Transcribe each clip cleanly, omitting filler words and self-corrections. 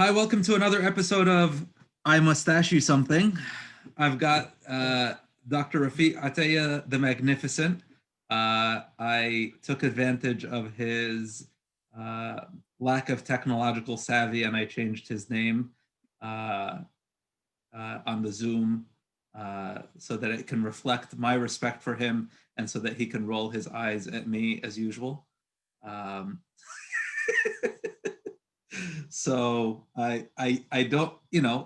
Hi, welcome to another episode of I Mustache You Something. I've got Dr. Rafik Attia the Magnificent. I took advantage of his uh, lack of technological savvy and I changed his name uh, on the Zoom so that it can reflect my respect for him and so that he can roll his eyes at me as usual. Um, so I don't,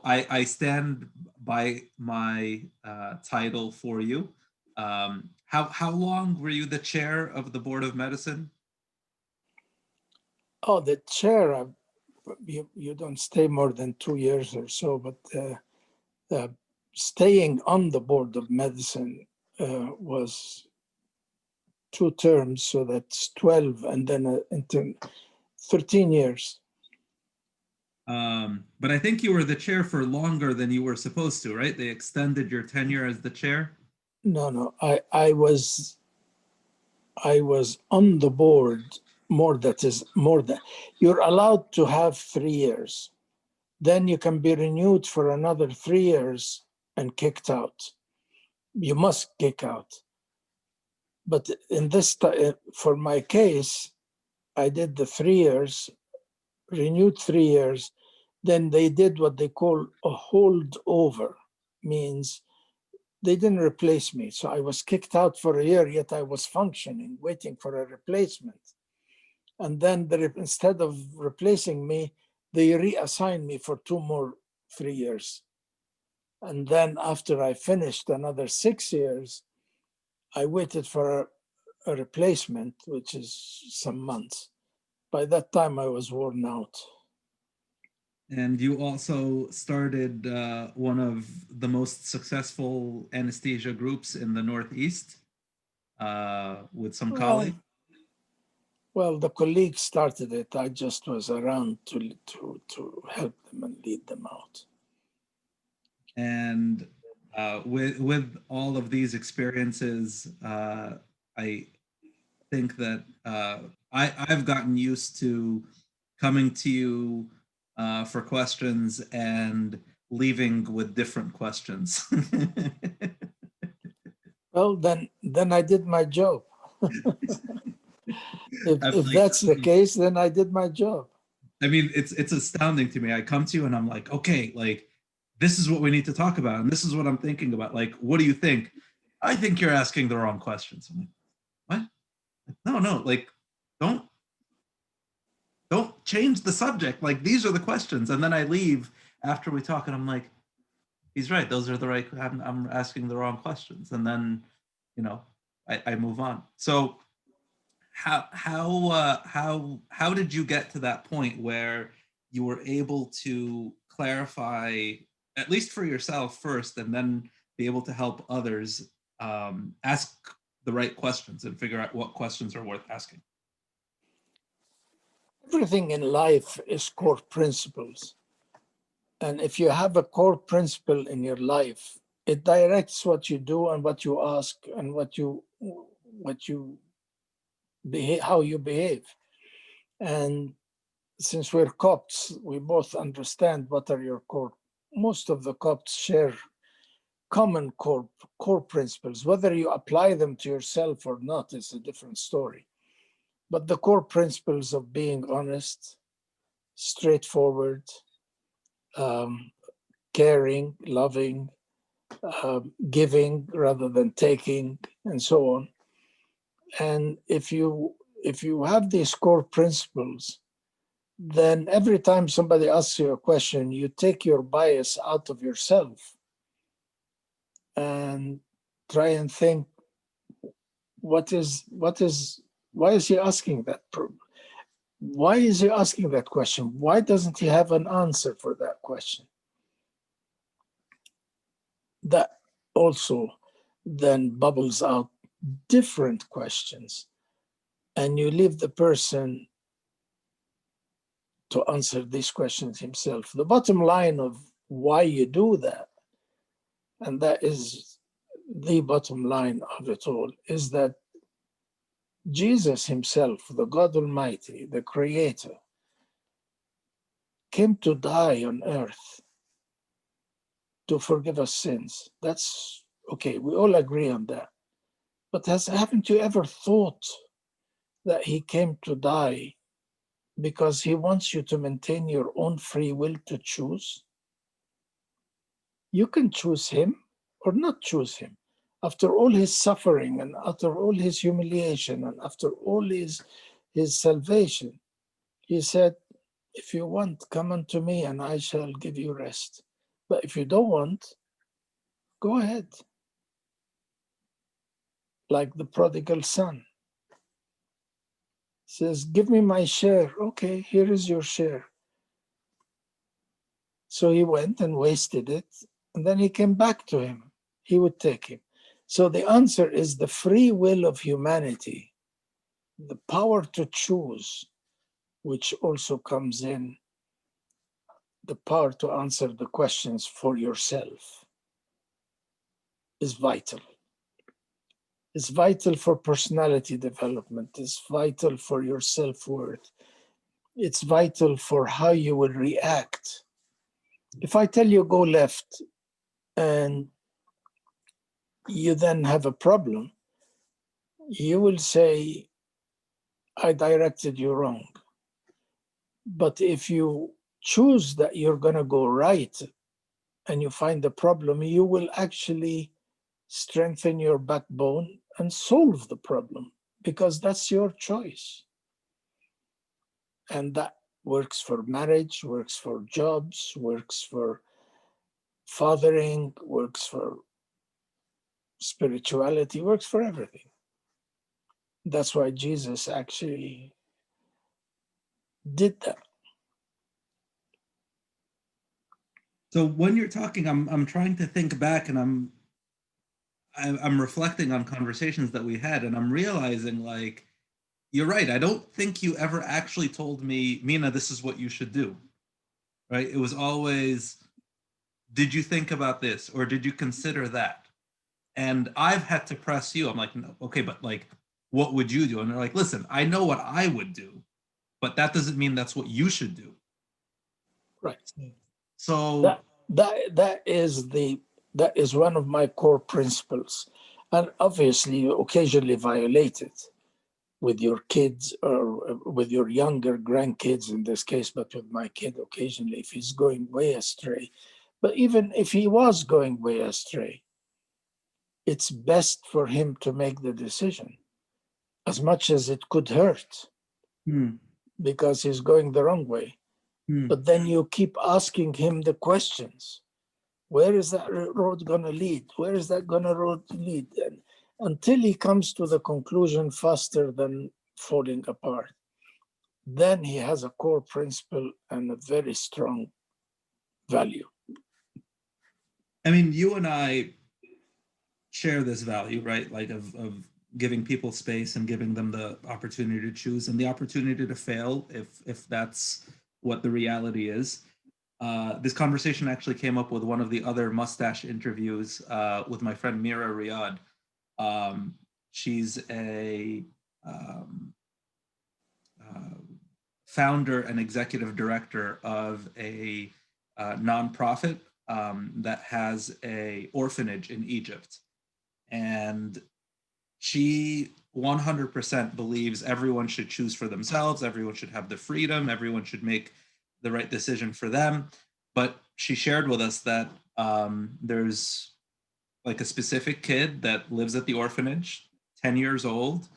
I stand by my title for you. How long were you the chair of the board of medicine? Oh, the chair, you don't stay more than 2 years or so, but uh, staying on the board of medicine was 2 terms, so that's 12, and then into 13 years. But I think you were the chair for longer than you were supposed to, right? They extended your tenure as the chair. No, no, I was on the board more. That is more than you're allowed to have 3 years. Then you can be renewed for another 3 years and kicked out. You must kick out. But in this, for my case, I did the 3 years, renewed 3 years. Then they did what they call a holdover, means they didn't replace me. So I was kicked out for a year, yet I was functioning, waiting for a replacement. And then instead of replacing me, they reassigned me for 2 more 3 years. And then after I finished another 6 years, I waited for a replacement, which is some months. By that time, I was worn out. And you also started one of the most successful anesthesia groups in the Northeast with some colleagues. Well, well, the colleagues started it. I just was around to help them and lead them out. And with all of these experiences, I think that I've gotten used to coming to you for questions and leaving with different questions. Well, then I did my job. I'm If like, that's the case, then I did my job. I mean, it's astounding to me. I come to you and I'm like, okay, like this is what we need to talk about, and this is what I'm thinking about. Like, what do you think? I think you're asking the wrong questions. I'm like, what? No, no, like, don't don't change the subject. Like, these are the questions, and then I leave after we talk, and I'm like, he's right. Those are the right. I'm asking the wrong questions, and then, you know, I move on. So how did you get to that point where you were able to clarify, at least for yourself first, and then be able to help others ask the right questions and figure out what questions are worth asking? Everything in life is core principles. And if you have a core principle in your life, it directs what you do and what you ask and what you behave, how you behave. And since we're Copts, we both understand what are your core. Most of the Copts share common core principles. Whether you apply them to yourself or not is a different story. But the core principles of being honest, straightforward, um, caring, loving, giving rather than taking, and so on. And if you have these core principles, then every time somebody asks you a question, you take your bias out of yourself and try and think, why is he asking that? Why is he asking that question? Why doesn't he have an answer for that question? That also then bubbles out different questions, and you leave the person to answer these questions himself. The bottom line of why you do that, and that is the bottom line of it all, is that Jesus himself, the God Almighty, the Creator, came to die on earth to forgive us sins. That's okay. We all agree on that. But haven't you ever thought that he came to die because he wants you to maintain your own free will to choose? You can choose him or not choose him. After all his suffering and after all his humiliation and after all his salvation, he said, if you want, come unto me and I shall give you rest. But if you don't want, go ahead. Like the prodigal son. Says, give me my share. Okay, here is your share. So he went and wasted it. And then he came back to him. He would take him. So the answer is the free will of humanity, the power to choose, which also comes in the power to answer the questions for yourself, is vital. It's vital for personality development. It's vital for your self-worth. It's vital for how you will react. If I tell you go left and you then have a problem, you will say, I directed you wrong. But if you choose that you're going to go right and you find the problem, you will actually strengthen your backbone and solve the problem because that's your choice. And that works for marriage, works for jobs, works for fathering, works for spirituality, works for everything. That's why Jesus actually did that. So when you're talking, I'm trying to think back, and I'm reflecting on conversations that we had, and I'm realizing, like, you're right. I don't think you ever actually told me, Mina, this is what you should do. Right? It was always, did you think about this or did you consider that? And I've had to press you. I'm like, no, okay, but like, what would you do? And they're like, listen, I know what I would do, but that doesn't mean that's what you should do. Right. So That is one of my core principles, and obviously you occasionally violate it with your kids or with your younger grandkids in this case, but with my kid occasionally if he's going way astray. But even if he was going way astray, it's best for him to make the decision, as much as it could hurt because he's going the wrong way. But then you keep asking him the questions. Where is that road going to lead? Where is that going to road lead? And until he comes to the conclusion faster than falling apart, then he has a core principle and a very strong value. I mean, you and I share this value, right? Like of giving people space and giving them the opportunity to choose and the opportunity to fail if that's what the reality is. This conversation actually came up with one of the other mustache interviews with my friend Mira Riyad. She's a founder and executive director of a nonprofit that has a orphanage in Egypt. And she 100% believes everyone should choose for themselves, everyone should have the freedom, everyone should make the right decision for them. But she shared with us that there's like a specific kid that lives at the orphanage, 10 years old,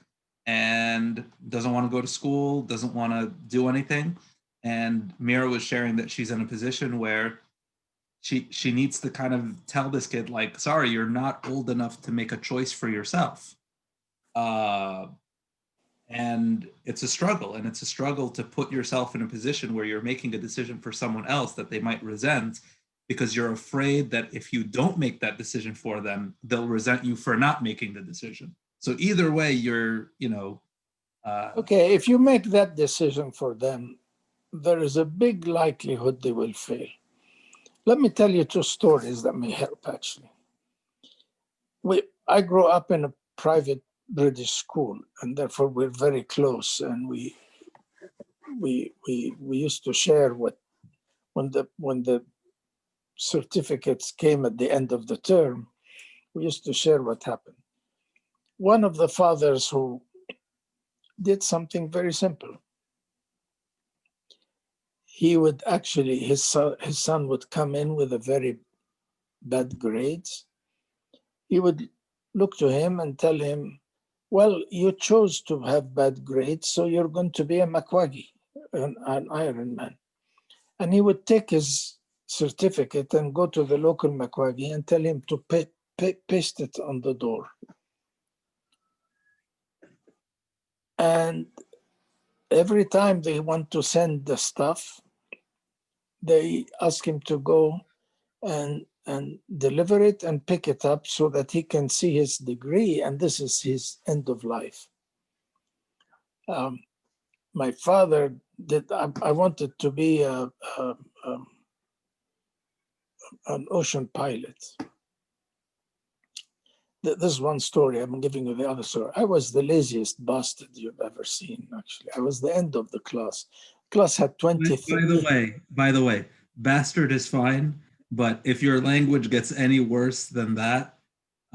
and doesn't want to go to school, doesn't want to do anything. And Mira was sharing that she's in a position where she needs to kind of tell this kid, like, sorry, you're not old enough to make a choice for yourself. And it's a struggle, and it's a struggle to put yourself in a position where you're making a decision for someone else that they might resent because you're afraid that if you don't make that decision for them, they'll resent you for not making the decision. So either way, you're, Okay, if you make that decision for them, there is a big likelihood they will fail. Let me tell you two stories that may help, actually. I grew up in a private British school, and therefore we're very close, and we used to share what when the certificates came at the end of the term, we used to share what happened. One of the fathers who did something very simple. He would actually, his son would come in with a very bad grades. He would look to him and tell him, well, you chose to have bad grades, so you're going to be a Makwagi, an Iron Man. And he would take his certificate and go to the local Makwagi and tell him to paste it on the door. And every time they want to send the stuff, they ask him to go and deliver it and pick it up so that he can see his degree, and this is his end of life. My father did, I wanted to be an ocean pilot. This is one story, I'm giving you the other story. I was the laziest bastard you've ever seen, actually. I was the end of the class. Class had 23. By the way, bastard is fine, but if your language gets any worse than that,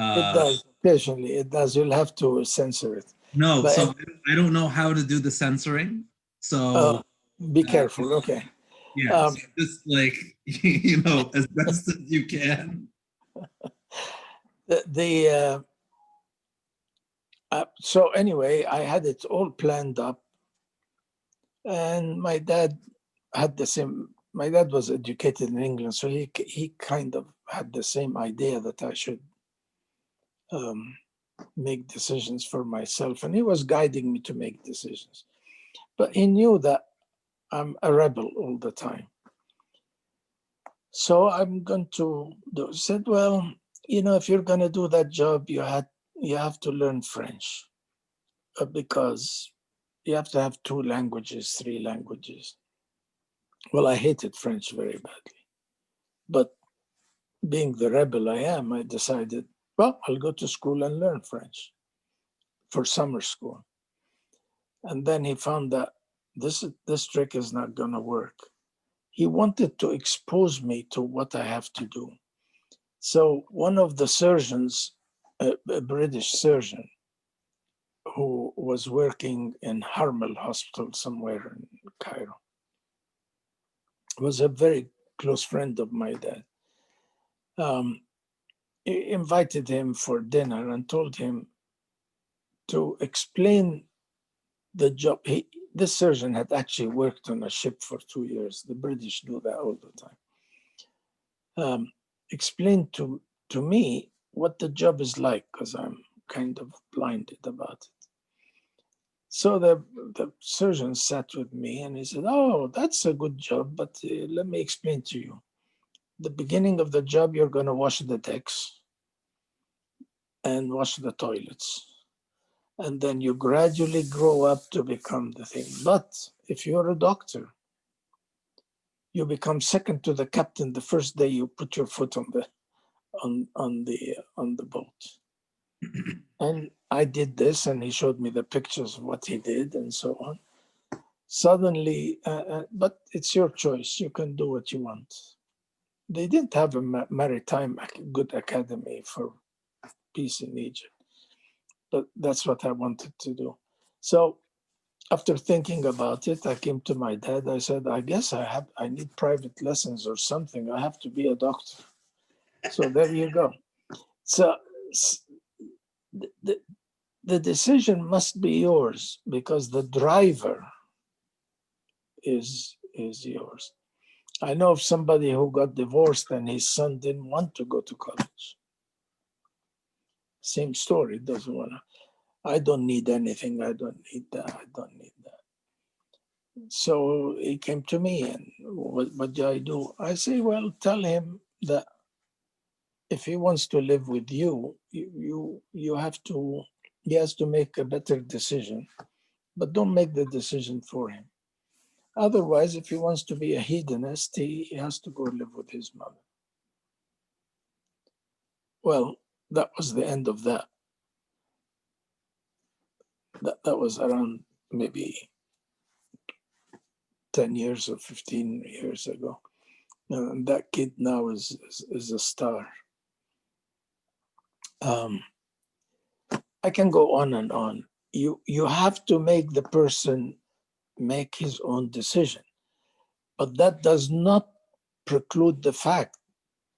It does, occasionally it does. You'll have to censor it. no. But So I don't know how to do the censoring. So be careful, okay. yeah, so just like you know, as best as you can. So anyway, I had it all planned up, and my dad had the same. My dad was educated in England, so he kind of had the same idea that I should make decisions for myself, and he was guiding me to make decisions. But he knew that I'm a rebel all the time. So I'm going to do. Said, well, you know, if you're going to do that job, you have to learn French, because you have to have 2 languages, 3 languages. Well, I hated French very badly, but being the rebel I am, I decided, well, I'll go to school and learn French for summer school. And then he found that this trick is not going to work. He wanted to expose me to what I have to do. So one of the surgeons, a British surgeon, who was working in Harmel Hospital somewhere in Cairo, was a very close friend of my dad. He invited him for dinner and told him to explain the job. This surgeon had actually worked on a ship for 2 years. The British do that all the time. Explain to me what the job is like, because I'm kind of blinded about it. So the surgeon sat with me and he said, oh, that's a good job, but let me explain to you. The beginning of the job, you're going to wash the decks and wash the toilets. And then you gradually grow up to become the thing. But if you're a doctor, you become second to the captain the first day you put your foot on the boat. And I did this, and he showed me the pictures of what he did and so on. Suddenly, but it's your choice. You can do what you want. They didn't have a maritime good academy for peace in Egypt, but that's what I wanted to do. So after thinking about it, I came to my dad. I said, I guess I need private lessons or something. I have to be a doctor. So there you go. So the decision must be yours, because the driver is yours. I know of somebody who got divorced and his son didn't want to go to college. Same story, doesn't want to. I don't need anything. I don't need that. I don't need that. So he came to me, and what do I do? I say, well, tell him that if he wants to live with you, you have to, he has to make a better decision, but don't make the decision for him. Otherwise, if he wants to be a hedonist, he has to go live with his mother. Well, that was the end of that. That was around maybe 10 years or 15 years ago. And that kid now is a star. I can go on and on. You have to make the person make his own decision, but that does not preclude the fact,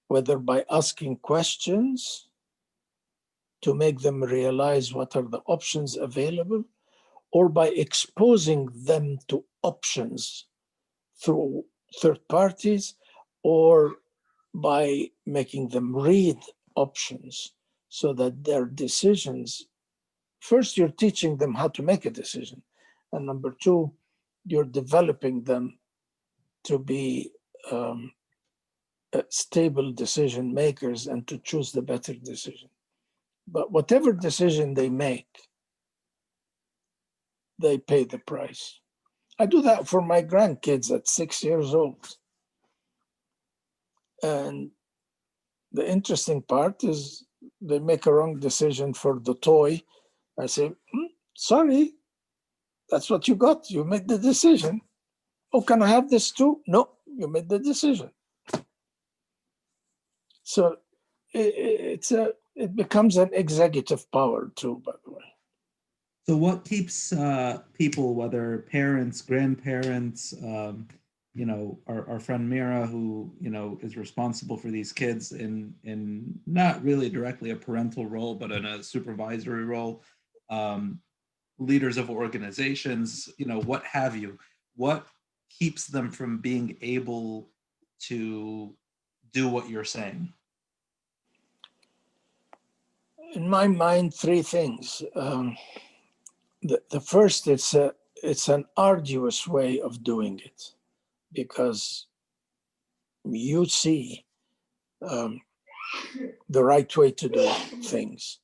whether by asking questions to make them realize what are the options available, or by exposing them to options through third parties, or by making them read options so that their decisions, first, you're teaching them how to make a decision. And number two, you're developing them to be stable decision makers and to choose the better decision. But whatever decision they make, they pay the price. I do that for my grandkids at 6 years old. And the interesting part is they make a wrong decision for the toy. I say, sorry, that's what you got. You made the decision. Oh, can I have this too? No, you made the decision. So it becomes an executive power too, by the way. So what keeps people, whether parents, grandparents, our friend Mira, who, is responsible for these kids in not really directly a parental role, but in a supervisory role, leaders of organizations, what have you, what keeps them from being able to do what you're saying? In my mind, three things. The first, it's an arduous way of doing it, because you see the right way to do things,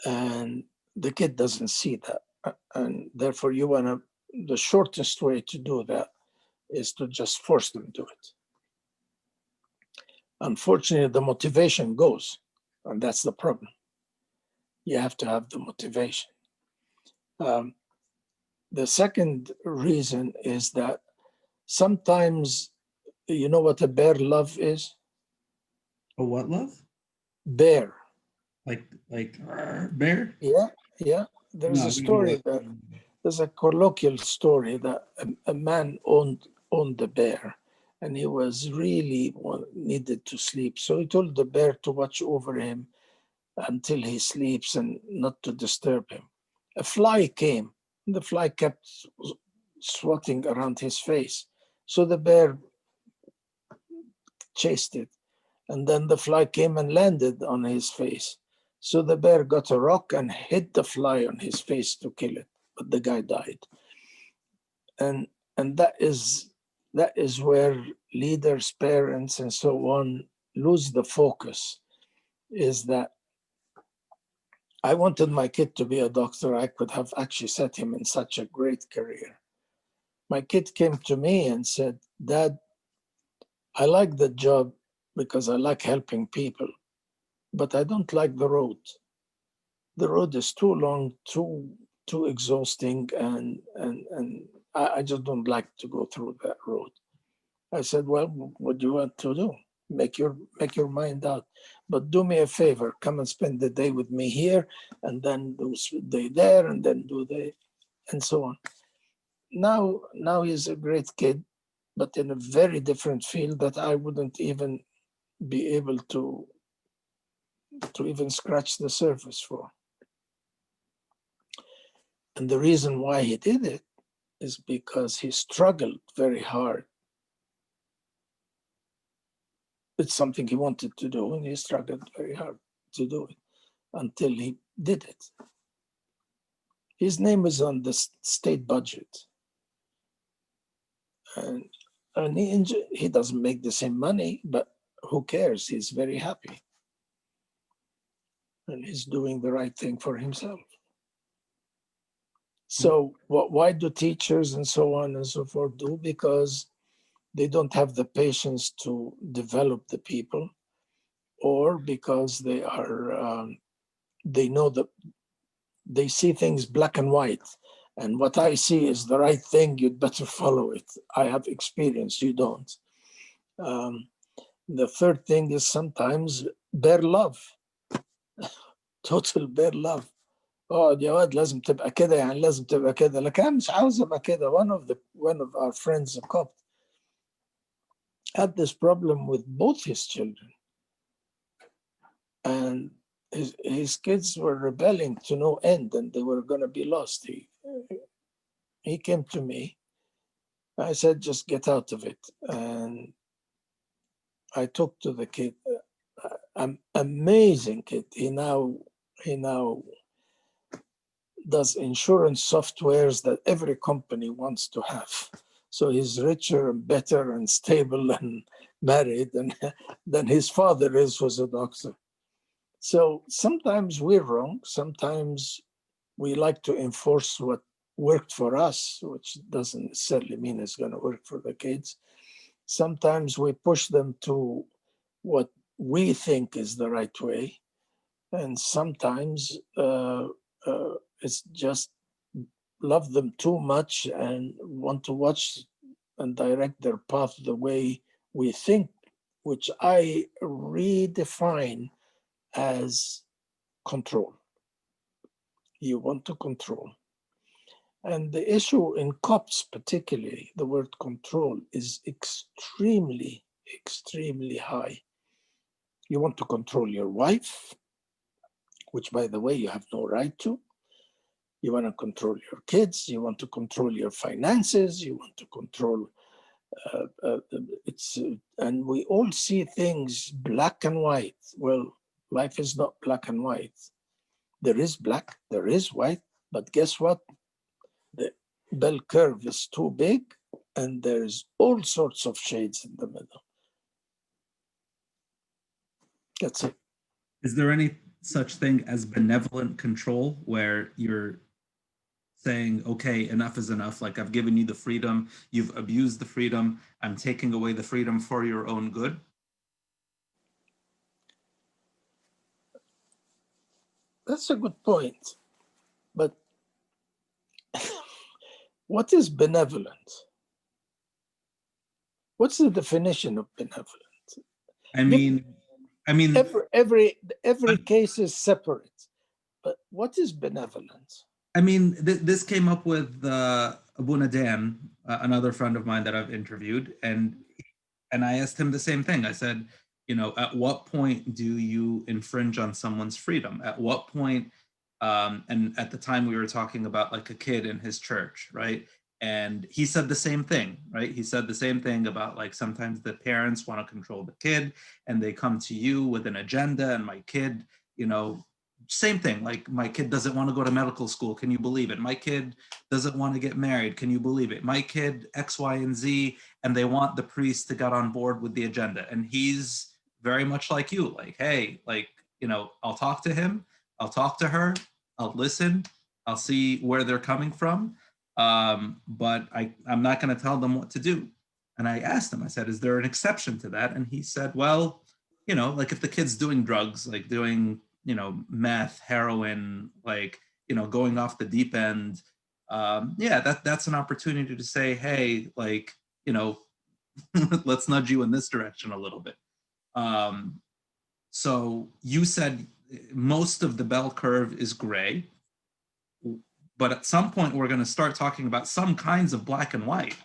and the kid doesn't see that, and therefore you want to. The shortest way to do that is to just force them to it. Unfortunately, the motivation goes, and that's the problem. You have to have the motivation. The second reason is that sometimes, you know what a bear love is? A what love? Bear. Like bear? Yeah. There's No, a I don't know story what. that there's a colloquial story that a man owned the bear, and he was really needed to sleep. So he told the bear to watch over him until he sleeps and not to disturb him. A fly came. The fly kept swatting around his face. So the bear chased it. And then the fly came and landed on his face. So the bear got a rock and hit the fly on his face to kill it. But the guy died. And that is where leaders, parents, and so on lose the focus, is that I wanted my kid to be a doctor. I could have actually set him in such a great career. My kid came to me and said, Dad, I like the job because I like helping people, but I don't like the road. The road is too long, too exhausting, and I just don't like to go through that road. I said, well, what do you want to do? Make your mind out. But do me a favor, come and spend the day with me here, and then do the day there, and then do the, and so on. Now he's a great kid, but in a very different field that I wouldn't even be able to even scratch the surface for. And the reason why he did it is because he struggled very hard. It's something he wanted to do, and he struggled very hard to do it until he did it. His name is on the state budget. And he doesn't make the same money, but who cares? He's very happy. And he's doing the right thing for himself. So why do teachers and so on and so forth do? Because they don't have the patience to develop the people, or because they know that they see things black and white. And what I see is the right thing, you'd better follow it. I have experience, you don't. The third thing is sometimes bare love, total bare love. اقعد يا واد لازم تبقى كده، يعني لازم تبقى كده، لكن انا مش عاوز ابقى كده. One of our friends, a cop, had this problem with both his children, and his kids were rebelling to no end, and they were going to be lost. He came to me. I said, just get out of it. And I talked to the kid. Amazing kid. He now does insurance softwares that every company wants to have. So he's richer and better and stable and married than his father was a doctor. So sometimes we're wrong. Sometimes we like to enforce what worked for us, which doesn't necessarily mean it's going to work for the kids. Sometimes we push them to what we think is the right way. And sometimes it's just love them too much and want to watch and direct their path the way we think, which I redefine as control. You want to control. And the issue in cops, particularly, the word control is extremely, extremely high. You want to control your wife, which, by the way, you have no right to. You want to control your kids. You want to control your finances. You want to control and we all see things black and white. Well, life is not black and white. There is black, there is white, but guess what? The bell curve is too big, and there's all sorts of shades in the middle. That's it. Is there any such thing as benevolent control where you're saying, okay, enough is enough. Like, I've given you the freedom, you've abused the freedom, I'm taking away the freedom for your own good? That's a good point. But what is benevolent? What's the definition of benevolent? I mean, every case is separate. But what is benevolent? I mean, this came up with Abu Nadan, another friend of mine that I've interviewed, and I asked him the same thing. I said, you know, at what point do you infringe on someone's freedom? At what point? And at the time we were talking about like a kid in his church, right? And he said the same thing, right? He said the same thing about like sometimes the parents want to control the kid and they come to you with an agenda, and my kid, you know, same thing. Like, my kid doesn't want to go to medical school. Can you believe it? My kid doesn't want to get married. Can you believe it? My kid X, Y, and Z, and they want the priest to get on board with the agenda. And he's very much like you, like, hey, like, you know, I'll talk to him, I'll talk to her, I'll listen, I'll see where they're coming from. But I'm not going to tell them what to do. And I asked him, I said, is there an exception to that? And he said, well, you know, like if the kid's doing drugs, like doing, you know, meth, heroin, like, you know, going off the deep end, yeah, that's an opportunity to say, hey, like, you know, let's nudge you in this direction a little bit. So you said most of the bell curve is gray, but at some point we're going to start talking about some kinds of black and white,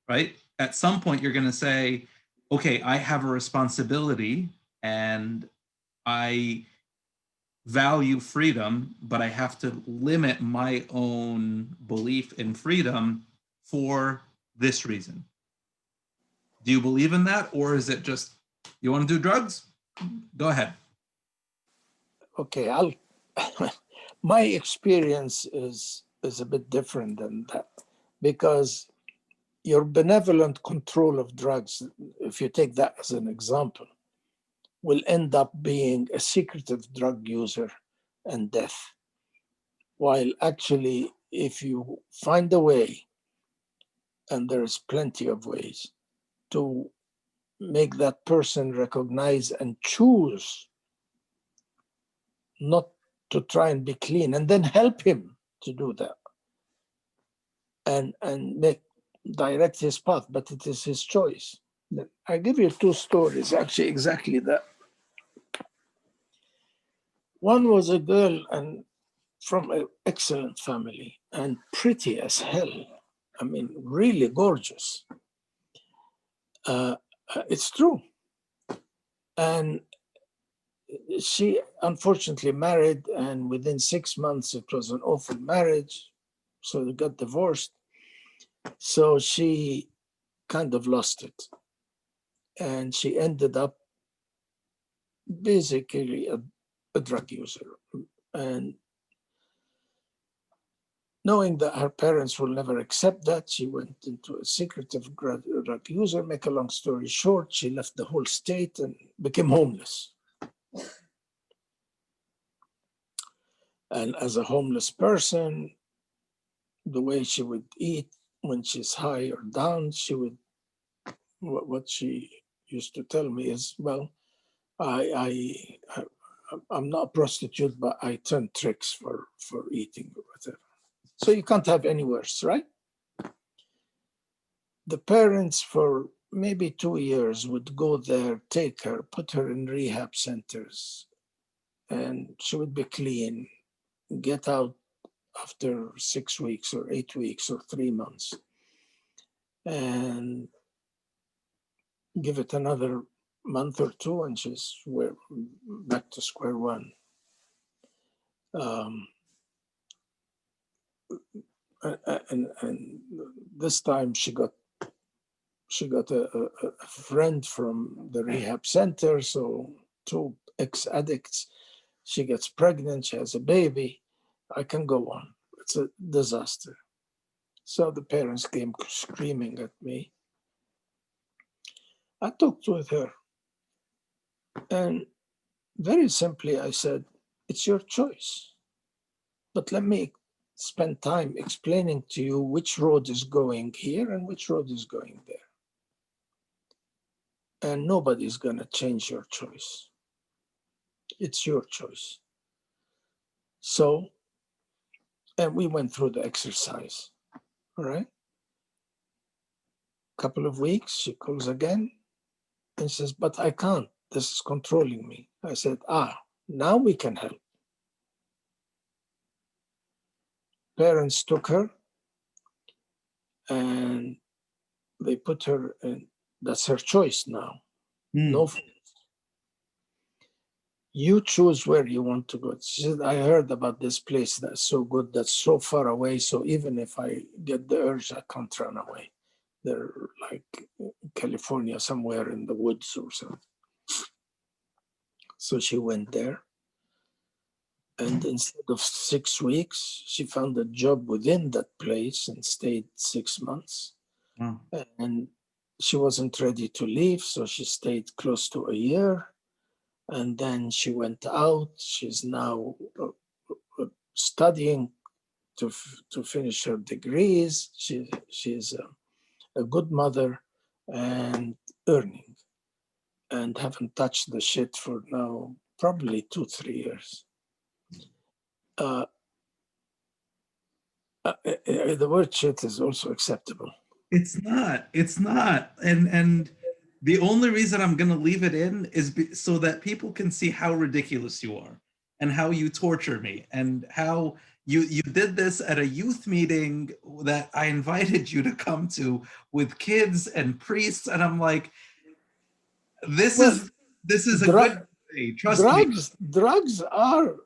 right? At some point you're going to say, okay, I have a responsibility and I value freedom, but I have to limit my own belief in freedom for this reason. Do you believe in that? Or is it just, you want to do drugs? Go ahead. Okay, my experience is a bit different than that, because your benevolent control of drugs, if you take that as an example, will end up being a secretive drug user and death. While actually, if you find a way, and there's plenty of ways, to make that person recognize and choose not to try and be clean, and then help him to do that, and direct his path, but it is his choice. I give you two stories, actually, exactly that. One was a girl and from an excellent family and pretty as hell. I mean, really gorgeous. It's true. And she unfortunately married, and within 6 months, it was an awful marriage. So they got divorced. So she kind of lost it. And she ended up basically a drug user. And knowing that her parents will never accept that, she went into a secretive drug user. Make a long story short, she left the whole state and became homeless. And as a homeless person, the way she would eat when she's high or down, she would, what she used to tell me is, well, I'm not a prostitute, but I turn tricks for eating or whatever. So you can't have any worse, right? The parents for maybe 2 years would go there, take her, put her in rehab centers, and she would be clean, get out after 6 weeks or 8 weeks or 3 months, and give it another month or two, and we're back to square one. And this time she got a friend from the rehab center, so two ex-addicts. She gets pregnant, she has a baby. I can go on. It's a disaster. So the parents came screaming at me. I talked with her, and very simply I said, it's your choice, but let me spend time explaining to you which road is going here and which road is going there. And nobody's going to change your choice. It's your choice. So, and we went through the exercise, all right? Couple of weeks, she calls again and says, but I can't, this is controlling me. I said, now we can help. Parents took her and they put her in, that's her choice now. No, you choose where you want to go. She said, I heard about this place that's so good, that's so far away. So even if I get the urge, I can't run away. They're like California, somewhere in the woods or something. So she went there. And instead of 6 weeks, she found a job within that place and stayed 6 months. Wow. And she wasn't ready to leave, so she stayed close to a year. And then she went out. She's now studying to finish her degrees. She's a good mother and earning, and haven't touched the shit for now probably 2-3 years. The word shit is also acceptable. It's not. It's not. And the only reason I'm going to leave it in is so that people can see how ridiculous you are and how you torture me and how you did this at a youth meeting that I invited you to come to with kids and priests, and I'm like, this Well, is a good day. Trust me. drugs are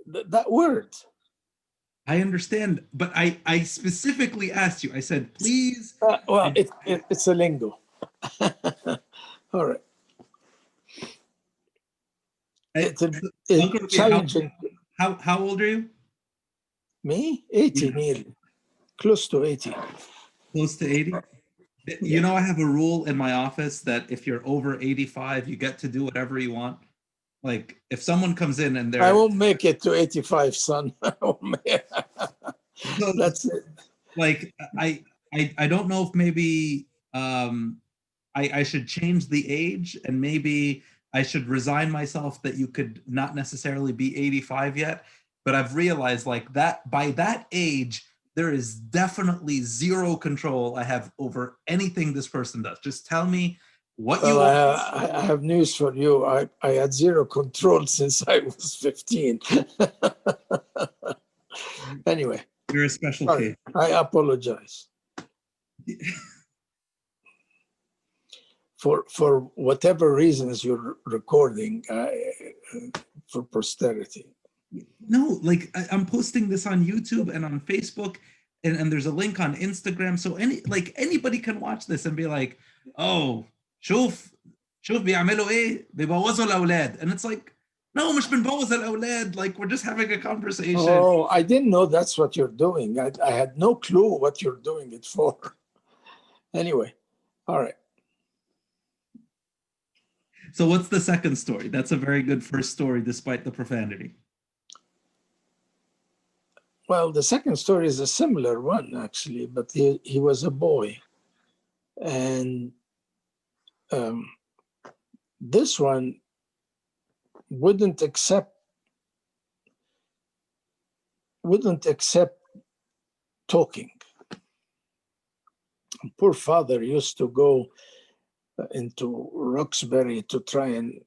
that word. I understand, but I specifically asked you. I said, please. Well, it's a lingo. All right. It's Uncle, challenging. how old are you? Me? 80 Yeah. nearly. Close to 80. Close to 80? Yeah. You know, I have a rule in my office that if you're over 85, you get to do whatever you want. Like if someone comes in and I they're won't make it to 85, son. so, That's it. like I don't know if maybe I should change the age, and maybe I should resign myself that you could not necessarily be 85 yet. But I've realized like that by that age, there is definitely zero control I have over anything this person does. Just tell me what you Well, want. I have news for you. I had zero control since I was 15. Anyway, You're a special sorry, case. I apologize. For whatever reasons you're recording for posterity. No, like I'm posting this on YouTube and on Facebook, and there's a link on Instagram. So anybody can watch this and be like, oh, شوف بيعملوا ايه بيبوظوا الاولاد. And it's like, no, مش بنبوظ الاولاد, like we're just having a conversation. Oh, I didn't know that's what you're doing. I had no clue what you're doing it for. Anyway, all right. So what's the second story? That's a very good first story despite the profanity. Well, the second story is a similar one, actually, but he was a boy. And this one wouldn't accept talking. Poor father used to go into Roxbury to try and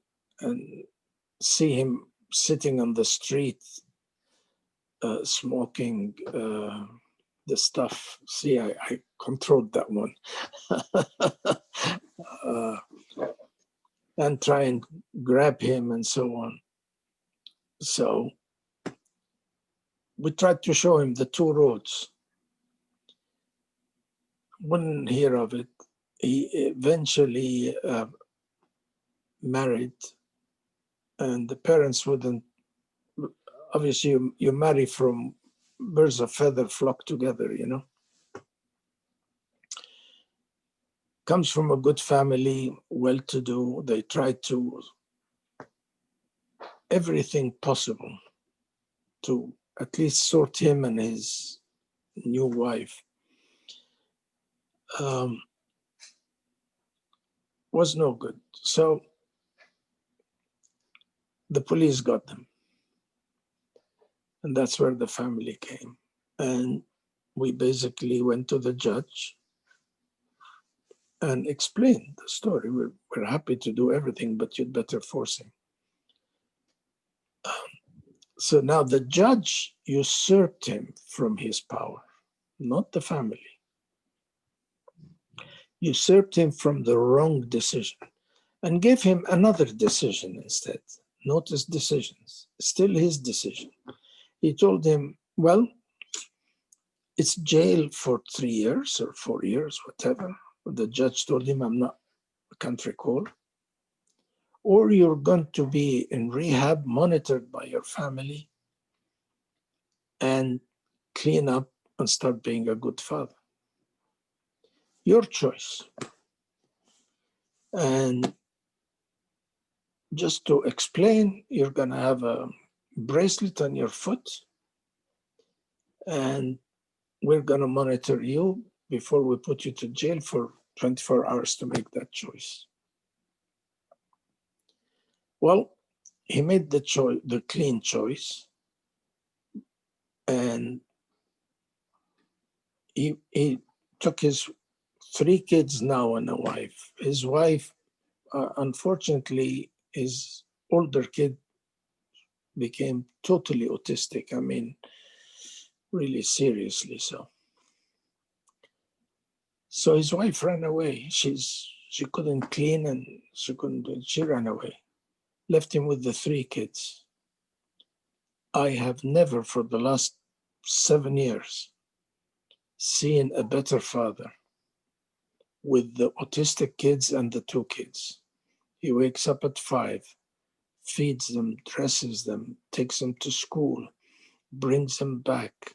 see him sitting on the street smoking the stuff. See, I controlled that one. And try and grab him and so on. So we tried to show him the two roads. Wouldn't hear of it. He eventually married, and the parents wouldn't. Obviously, you marry from birds of feather flock together, you know. Comes from a good family, well-to-do. They tried to everything possible to at least sort him and his new wife. Was no good. So the police got them. And that's where the family came. And we basically went to the judge and explained the story. We're happy to do everything, but you'd better force him. So now the judge usurped him from his power, not the family. Usurped him from the wrong decision and gave him another decision instead. Notice decisions, still his decision. He told him, well, it's jail for 3 years or 4 years, whatever. The judge told him, I can't recall. Or you're going to be in rehab, monitored by your family, and clean up and start being a good father. Your choice. And just to explain, you're going to have a bracelet on your foot, and we're going to monitor you before we put you to jail for 24 hours to make that choice. Well, he made the choice, the clean choice, and he took his 3 kids now and a wife. His wife, unfortunately, his older kid became totally autistic. I mean, really seriously so. So his wife ran away. She couldn't clean and she couldn't do it. She ran away, left him with the 3 kids. I have never, for the last 7 years, seen a better father with the autistic kids and the 2 kids. He wakes up at 5, feeds them, dresses them, takes them to school, brings them back,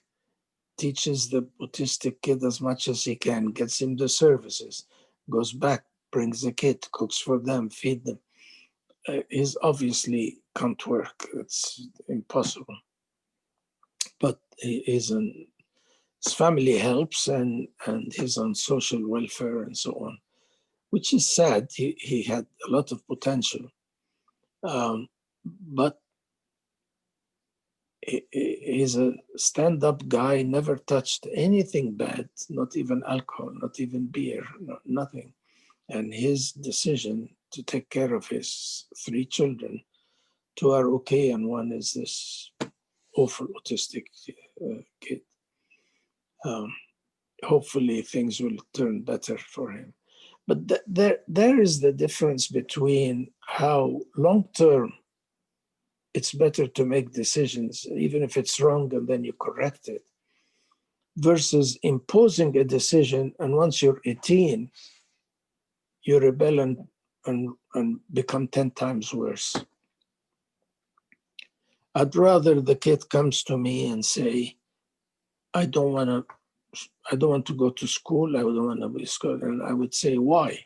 teaches the autistic kid as much as he can, gets him the services, goes back, brings the kid, cooks for them, feed them. He's obviously can't work. It's impossible. But his family helps and he's on social welfare and so on, which is sad. He had a lot of potential. But he's a stand-up guy, never touched anything bad, not even alcohol, not even beer, nothing. And his decision to take care of his 3 children, 2 are okay, and 1 is this awful autistic kid. Hopefully things will turn better for him. But there is the difference between how long-term it's better to make decisions, even if it's wrong, and then you correct it, versus imposing a decision, and once you're 18, you rebel and become 10 times worse. I'd rather the kid comes to me and say, I don't want to go to school, I don't want to be school. And I would say, why?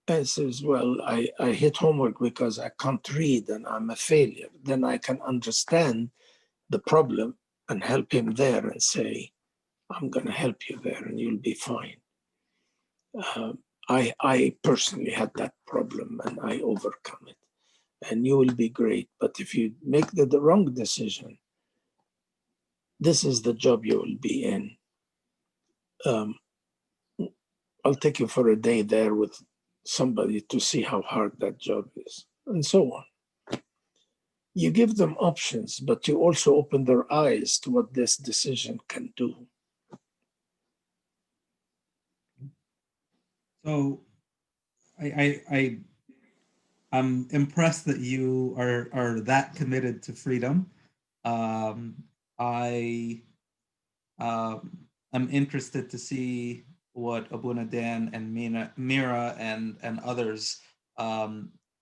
And says, well, I hit homework because I can't read and I'm a failure. Then I can understand the problem and help him there and say, I'm going to help you there and you'll be fine. I personally had that problem and I overcome it. And you will be great. But if you make the wrong decision, this is the job you will be in. I'll take you for a day there with somebody to see how hard that job is, and so on. You give them options, but you also open their eyes to what this decision can do. So I'm impressed that you are that committed to freedom. I am interested to see what Abuna Dan and Mira and others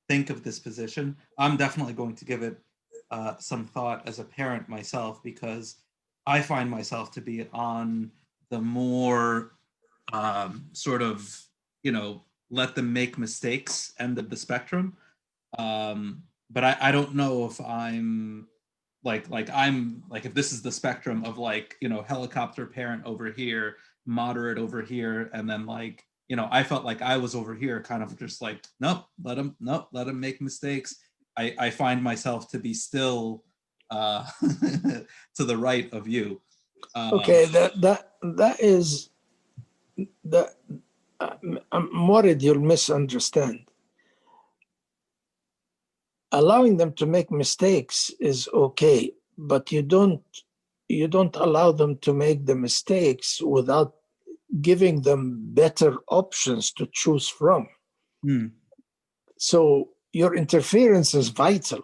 think of this position. I'm definitely going to give it some thought as a parent myself, because I find myself to be on the more sort of, let them make mistakes end of the spectrum. But I don't know if I'm I'm like, if this is the spectrum of helicopter parent over here, moderate over here, and then I felt like I was over here kind of just like, nope, let them make mistakes. I find myself to be still to the right of you. Okay, that is that. I'm worried you'll misunderstand. Allowing them to make mistakes is okay, but you don't allow them to make the mistakes without giving them better options to choose from. So your interference is vital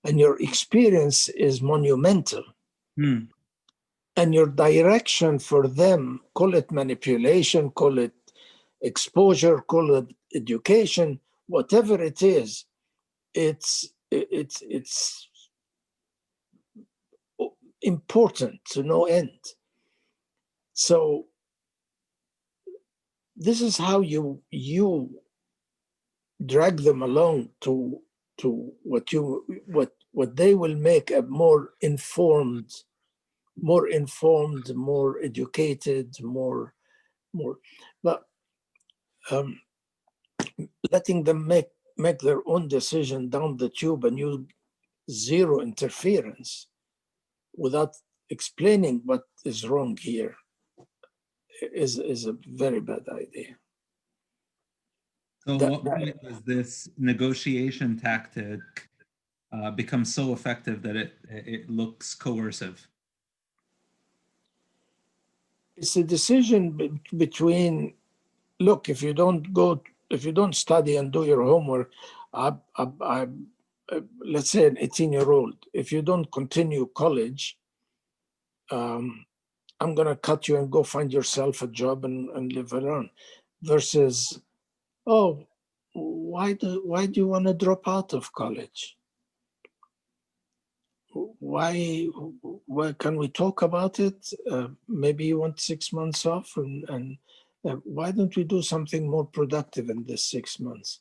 and your experience is monumental. And your direction for them, call it manipulation, call it exposure, call it education, whatever it is, it's important to no end. So this is how you drag them along to what they will make a more informed, more educated, more. But letting them make their own decision down the tube and use zero interference without explaining what is wrong here is a very bad idea. So what point does this negotiation tactic become so effective that it looks coercive? It's a decision between, look, if you don't study and do your homework, let's say an 18-year-old, if you don't continue college, I'm going to cut you and go find yourself a job and live around. Versus, oh, why do you want to drop out of college? Why can we talk about it? Maybe you want 6 months off, and why don't we do something more productive in this 6 months?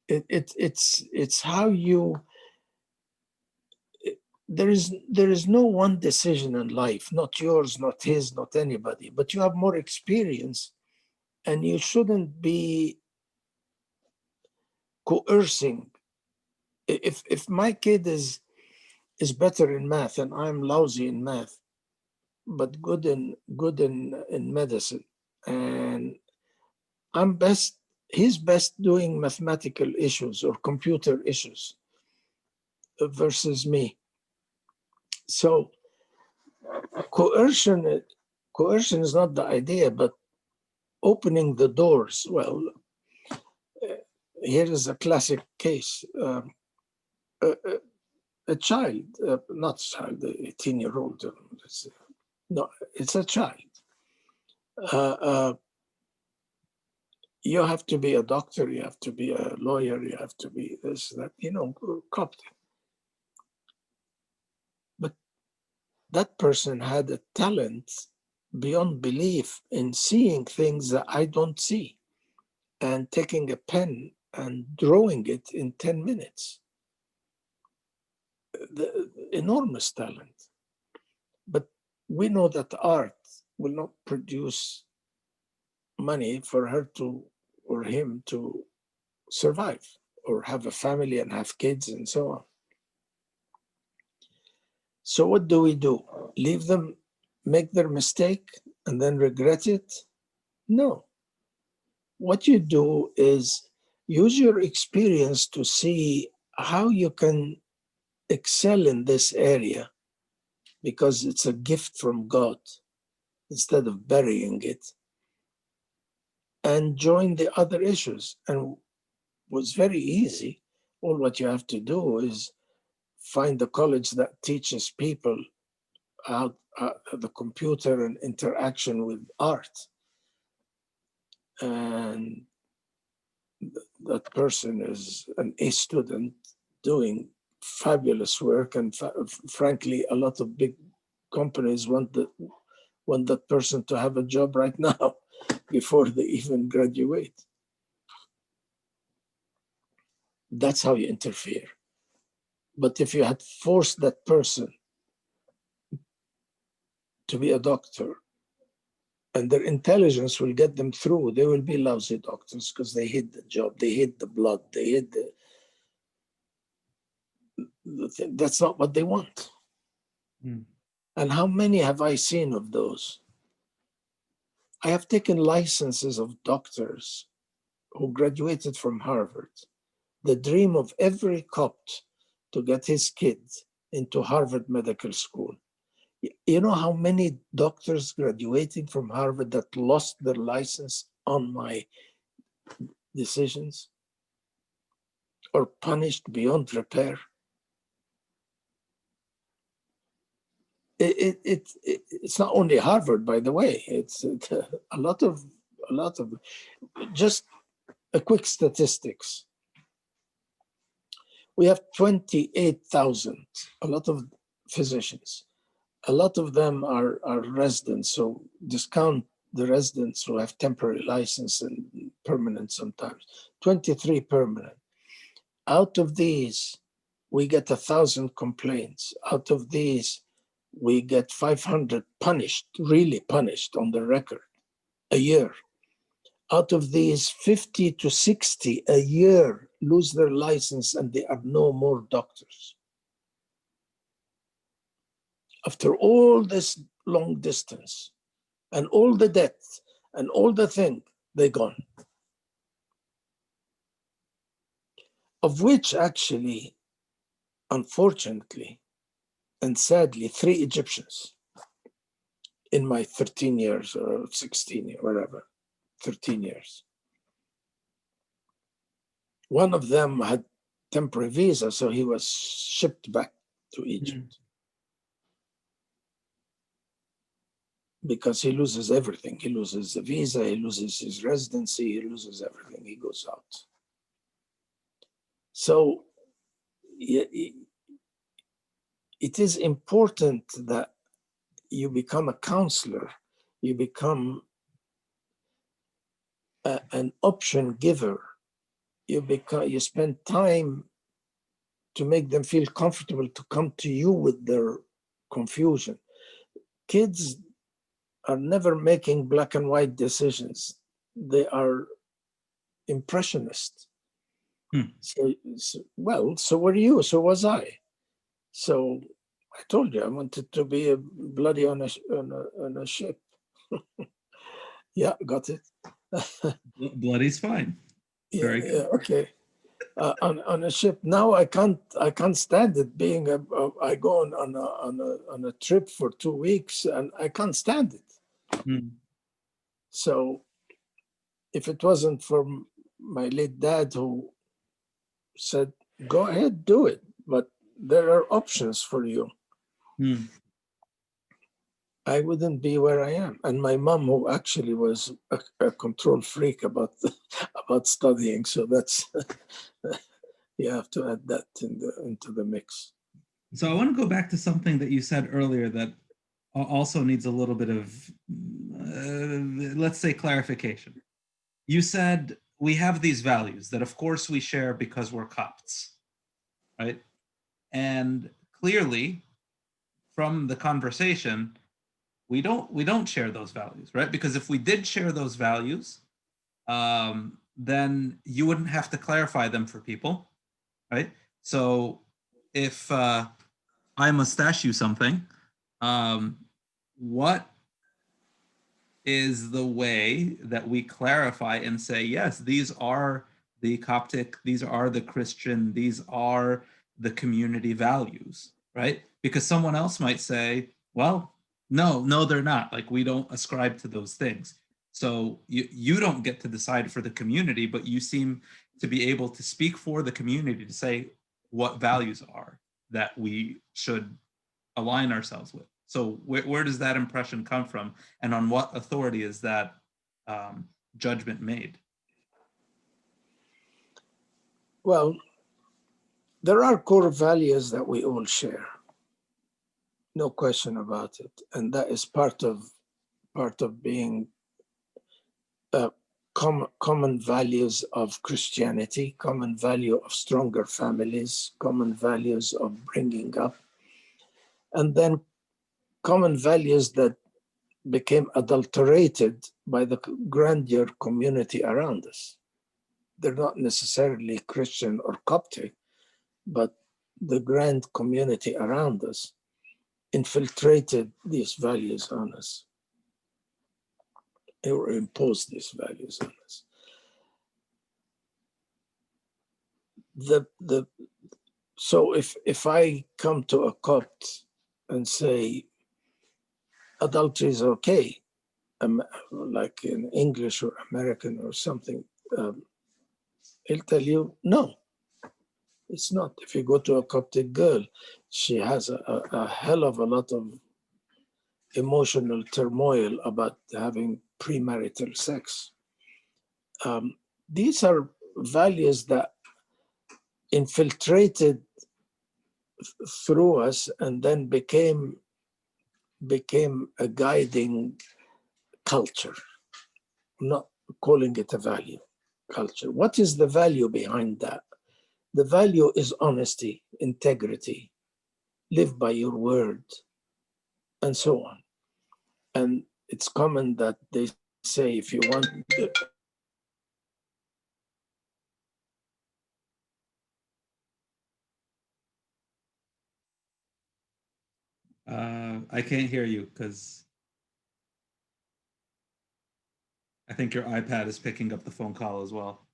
It's how you. There is no one decision in life, not yours, not his, not anybody, but you have more experience, and you shouldn't be coercing. If my kid is is better in math, and I'm lousy in math, but good in medicine. And I'm best, he's best doing mathematical issues or computer issues versus me. So coercion is not the idea, but opening the doors. Well, here is a classic case. A child, not a child, a 18-year-old, no, it's a child. You have to be a doctor, you have to be a lawyer, you have to be this, that, copped. But that person had a talent beyond belief in seeing things that I don't see, and taking a pen and drawing it in 10 minutes. The enormous talent. But we know that art will not produce money for her to, or him to survive, or have a family and have kids and so on. So what do? Leave them make their mistake and then regret it? No. What you do is use your experience to see how you can excel in this area, because it's a gift from God, instead of burying it, and join the other issues. And was very easy. All what you have to do is find a college that teaches people how the computer and interaction with art. And that person is an A student doing fabulous work. And frankly, a lot of big companies want that person to have a job right now before they even graduate. That's how you interfere. But if you had forced that person to be a doctor, and their intelligence will get them through, they will be lousy doctors because they hate the job, they hate the blood, they hate the thing. That's not what they want. Mm. And how many have I seen of those? I have taken licenses of doctors who graduated from Harvard. The dream of every Copt to get his kids into Harvard Medical School. You know how many doctors graduating from Harvard that lost their license on my decisions, or punished beyond repair? It's not only Harvard, by the way. It's a lot of just a quick statistics. We have 28,000, a lot of physicians. A lot of them are residents, so discount the residents who have temporary license and permanent sometimes. 23 permanent. Out of these, we get 1,000 complaints. Out of these, we get 500 punished, really punished on the record, a year. Out of these, 50 to 60 a year lose their license and they are no more doctors. After all this long distance and all the debt and all the thing, they're gone. Of which actually, unfortunately, and sadly, 3 Egyptians in my 13 years or 16, whatever, 13 years. One of them had temporary visa, so he was shipped back to Egypt. Because he loses everything. He loses the visa, he loses his residency, he loses everything, he goes out. So it is important that you become a counselor, you become an option giver, you spend time to make them feel comfortable to come to you with their confusion. Kids are never making black and white decisions. They are impressionist. So were you, so was I. So I told you I wanted to be a bloody on a ship. Yeah, got it. Bloody's fine. Yeah, Very good. okay. On a ship now, I can't stand it. Being I go on a trip for 2 weeks and I can't stand it. Mm. So if it wasn't for my late dad who said, "Go ahead, do it," but there are options for you, Mm. I wouldn't be where I am. And my mom, who actually was a control freak about about studying, so that's you have to add that into the mix. So I want to go back to something that you said earlier that also needs a little bit of, let's say, clarification. You said we have these values that, of course, we share because we're Copts, right? And clearly, from the conversation, we don't share those values, right? Because if we did share those values, then you wouldn't have to clarify them for people, right? So if I mustache you something, um, what is the way that we clarify and say, yes, these are the Coptic, these are the Christian, these are the community values, right? Because someone else might say, well, no, they're not. Like, we don't ascribe to those things. So you don't get to decide for the community, but you seem to be able to speak for the community to say what values are that we should align ourselves with. So where does that impression come from, and on what authority is that judgment made? Well, there are core values that we all share, no question about it, and that is part of being common values of Christianity, common value of stronger families, common values of bringing up, and then common values that became adulterated by the grandeur community around us. They're not necessarily Christian or Coptic, but the grand community around us infiltrated these values on us, or imposed these values on us. So if I come to a Copt and say adultery is okay, like in English or American or something, he'll tell you no, it's not. If you go to a Coptic girl, she has a hell of a lot of emotional turmoil about having premarital sex. These are values that infiltrated through us and then became a guiding culture. I'm not calling it a value culture. What is the value behind that? The value is honesty, integrity, live by your word, and so on. And it's common that they say if you want. I can't hear you because I think your iPad is picking up the phone call as well.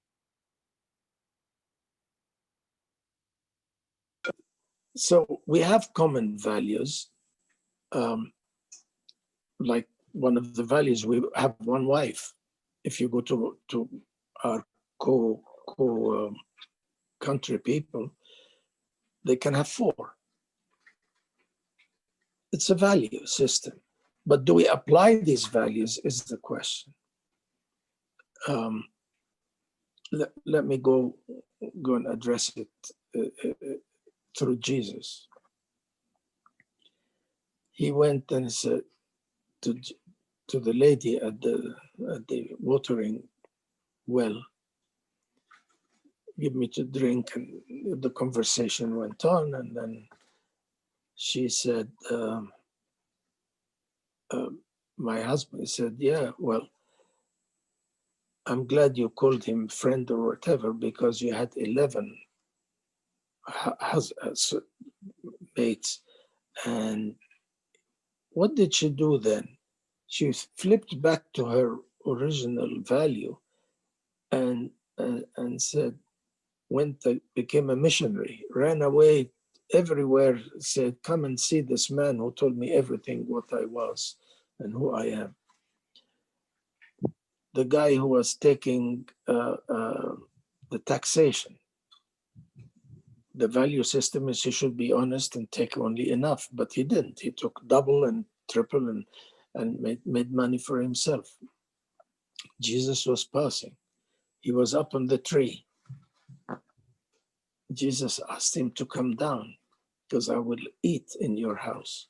So we have common values. Like one of the values, we have one wife. If you go to our co country people, they can have four. It's a value system. But do we apply these values is the question. Let me go and address it through Jesus. He went and said to the lady at the watering well, give me to drink, and the conversation went on, and then she said, my husband said, yeah, well, I'm glad you called him friend or whatever, because you had 11 debates. And what did she do then? She flipped back to her original value and said, became a missionary, ran away everywhere, said, come and see this man who told me everything, what I was and who I am. The guy who was taking the taxation. The value system is he should be honest and take only enough, but he didn't. He took double and triple and made money for himself. Jesus was passing. He was up on the tree. Jesus asked him to come down because I will eat in your house.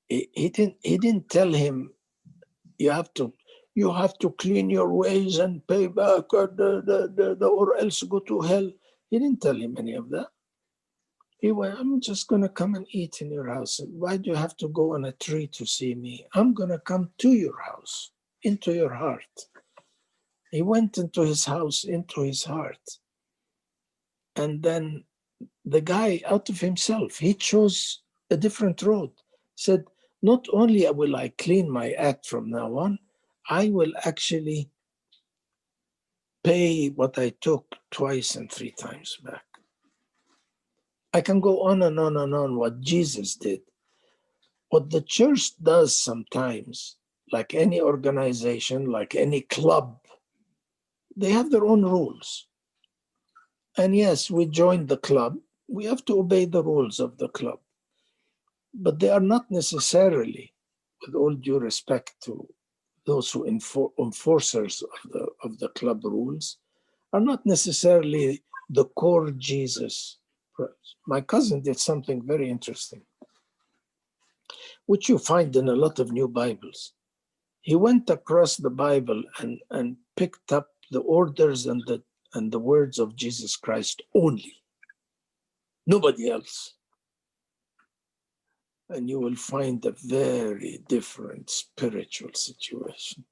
He didn't tell him you have to clean your ways and pay back or else go to hell. He didn't tell him any of that. He went, I'm just going to come and eat in your house. Why do you have to go on a tree to see me? I'm going to come to your house, into your heart. He went into his house, into his heart. And then the guy, out of himself, he chose a different road. Said, not only will I clean my act from now on, I will actually pay what I took twice and 3 times back. I can go on and on and on what Jesus did. What the church does sometimes, like any organization, like any club, they have their own rules. And yes, we joined the club. We have to obey the rules of the club. But they are not necessarily, with all due respect to those who enforcers of the club rules, are not necessarily the core Jesus. My cousin did something very interesting, which you find in a lot of new Bibles. He went across the Bible and picked up the orders and the words of Jesus Christ only, nobody else. And you will find a very different spiritual situation.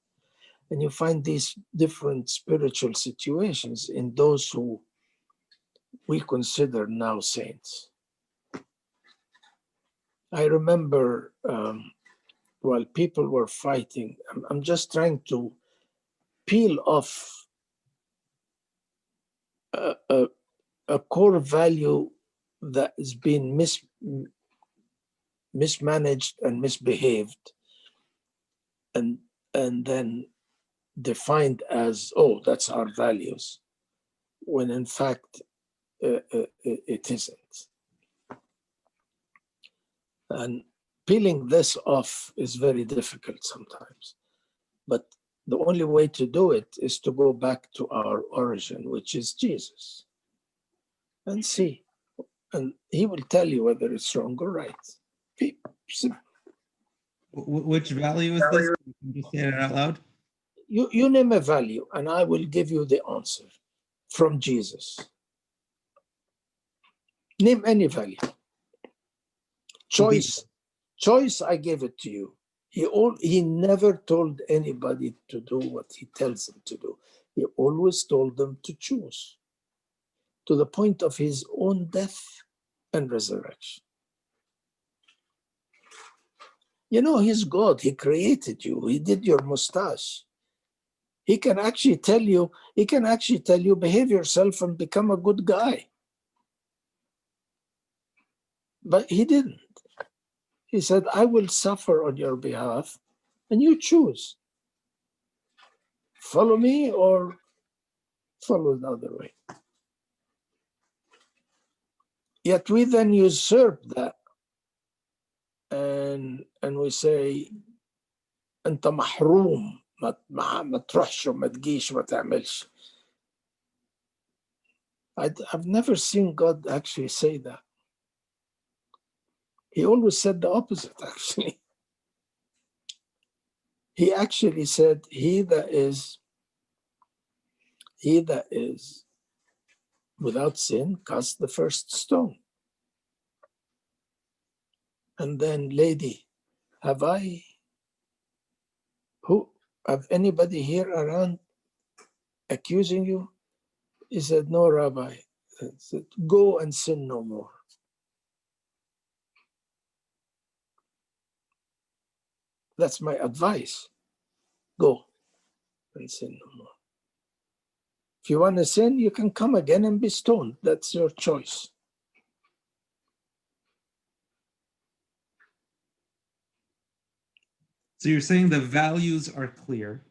And you find these different spiritual situations in those who we consider now saints. I remember while people were fighting, I'm just trying to peel off a core value that has been mismanaged and misbehaved, and then defined as, oh, that's our values, when in fact it isn't. And peeling this off is very difficult sometimes. But the only way to do it is to go back to our origin, which is Jesus, and see. And he will tell you whether it's wrong or right. Which value is this? Can you just say it out loud? You name a value, and I will give you the answer from Jesus. Name any value. Choice, I gave it to you. He never told anybody to do what he tells them to do. He always told them to choose, to the point of his own death and resurrection. You know, he's God. He created you. He did your mustache. He can actually tell you, behave yourself and become a good guy. But he didn't. He said, I will suffer on your behalf, and you choose. Follow me or follow the other way. Yet we then usurp that, and we say, أنت محروم, ما تروحش وما تجيش وما تعملش. I've never seen God actually say that. He always said the opposite, actually. He actually said, he that is without sin, cast the first stone. And then, lady, have anybody here around accusing you? He said, no, Rabbi. He said, go and sin no more. That's my advice. Go and sin no more. If you want to sin, you can come again and be stoned. That's your choice. So you're saying the values are clear.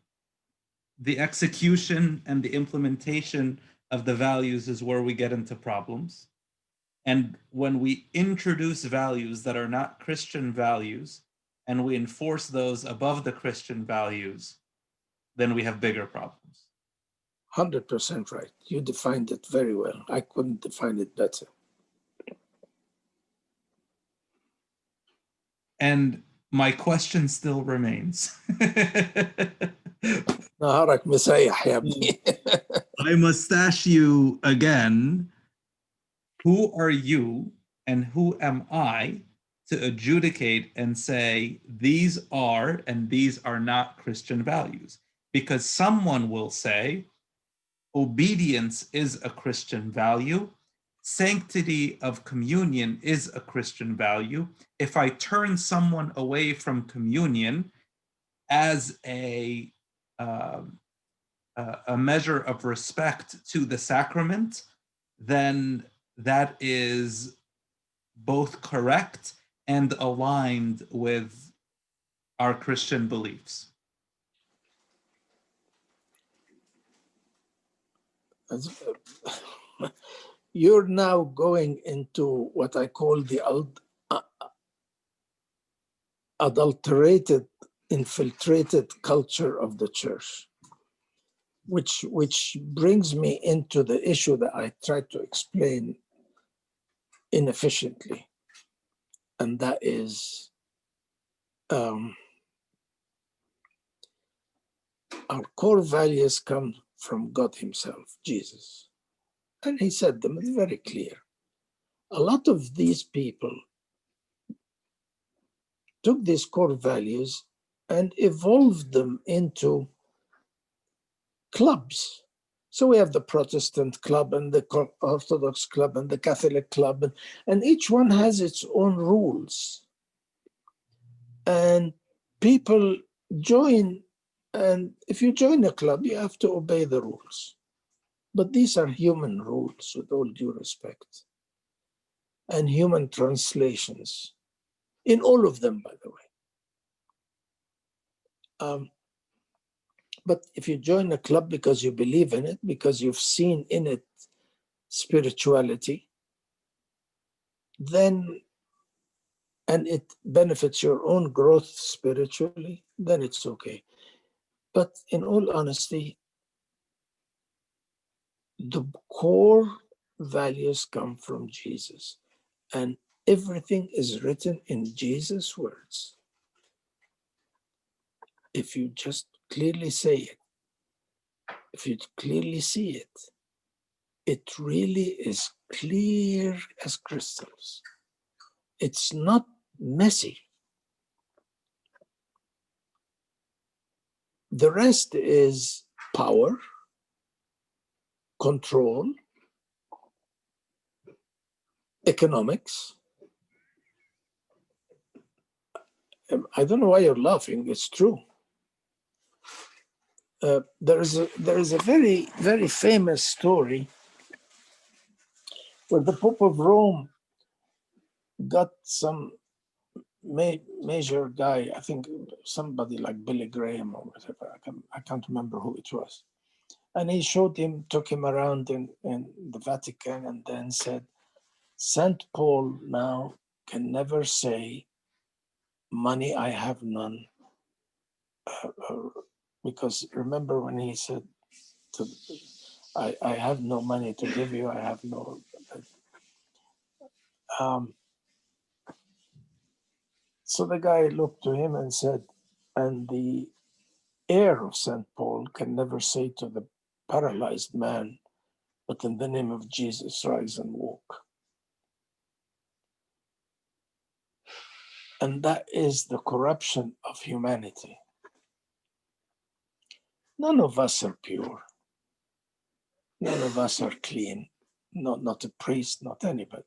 The execution and the implementation of the values is where we get into problems. And when we introduce values that are not Christian values and we enforce those above the Christian values, then we have bigger problems. 100% right. You defined it very well. I couldn't define it better. And my question still remains. نهارك مسيح يا ابني. I must ask you again, who are you and who am I to adjudicate and say these are and these are not Christian values? Because someone will say obedience is a Christian value, sanctity of communion is a Christian value. If I turn someone away from communion as a measure of respect to the sacrament, then that is both correct and aligned with our Christian beliefs. You're now going into what I call the adulterated, infiltrated culture of the church, which brings me into the issue that I tried to explain inefficiently, and that is our core values come from God himself, Jesus. And he said them, it's very clear. A lot of these people took these core values and evolved them into clubs. So we have the Protestant club and the Orthodox club and the Catholic club, and each one has its own rules. And people join, and if you join a club, you have to obey the rules. But these are human rules, with all due respect, and human translations, in all of them, by the way. But if you join a club because you believe in it, because you've seen in it spirituality, then, and it benefits your own growth spiritually, then it's okay. But in all honesty, the core values come from Jesus, and everything is written in Jesus' words. If you just clearly say it, if you clearly see it, it really is clear as crystals. It's not messy. The rest is power, control, economics. I don't know why you're laughing. It's true. There is a very, very famous story where the Pope of Rome got some major guy, I think somebody like Billy Graham or whatever, I can't remember who it was. And he showed him, took him around in the Vatican, and then said, St. Paul now can never say, money I have none. Because remember when he said, I have no money to give you, I have no... So the guy looked to him and said, and the heir of St. Paul can never say to the paralyzed man, but in the name of Jesus, rise and walk. And that is the corruption of humanity. None of us are pure. None of us are clean. Not a priest, not anybody.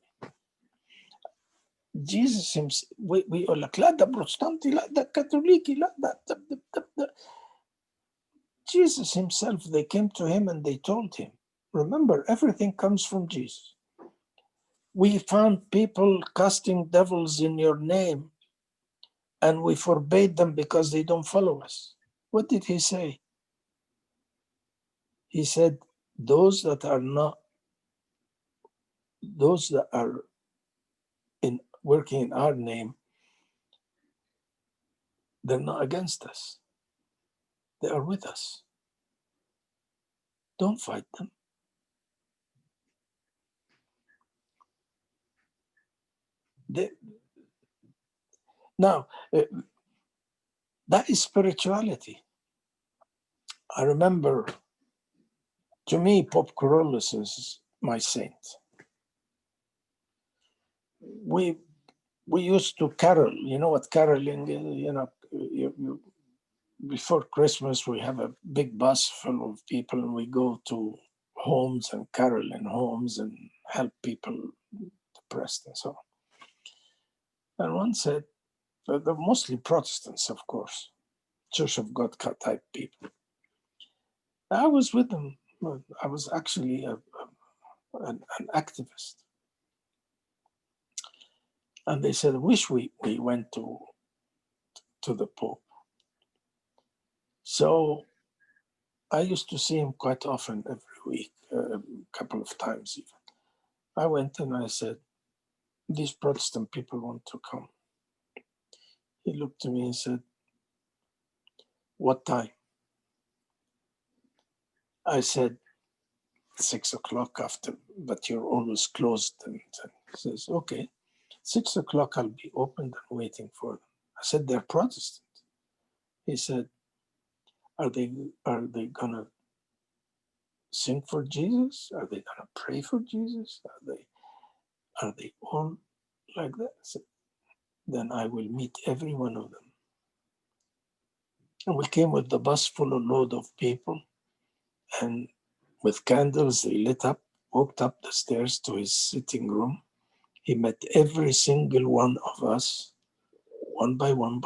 Jesus himself, ويقول لك لا ده بروتستانتي لا ده كاثوليكي لا ده. Jesus himself, they came to him and they told him, remember, everything comes from Jesus. We found people casting devils in your name and we forbade them because they don't follow us. What did he say? He said, those that are working in our name, they're not against us. They are with us. Don't fight them. Now, that is spirituality. I remember, to me, Pope Carolus is my saint. We used to carol. You know what caroling is? You know, before Christmas, we have a big bus full of people and we go to homes and carol in homes and help people depressed and so on. And one said, they're mostly Protestants, of course, Church of God type people. I was with them. I was actually an activist. And they said, wish we went to the Pope. So I used to see him quite often every week, a couple of times even. I went and I said, these Protestant people want to come. He looked at me and said, what time? I said, 6 o'clock after, but you're always closed. And he says, okay, 6 o'clock I'll be open and waiting for them. I said, they're Protestant. He said, are they gonna sing for Jesus? Are they gonna pray for Jesus? Are they all like that? I said, then I will meet every one of them. And we came with the bus full of load of people, and with candles they lit up, walked up the stairs to his sitting room. He met every single one of us, one by one,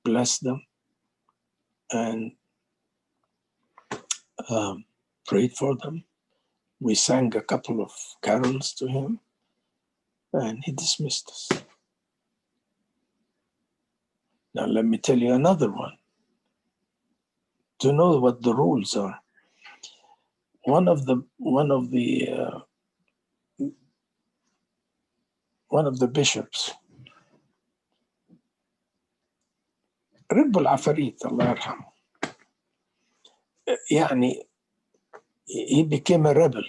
blessed them, and prayed for them. We sang a couple of carols to him, and he dismissed us. Now let me tell you another one. To know what the rules are, one of the bishops, رب العفاريت الله يرحمه, يعني he became a rebel.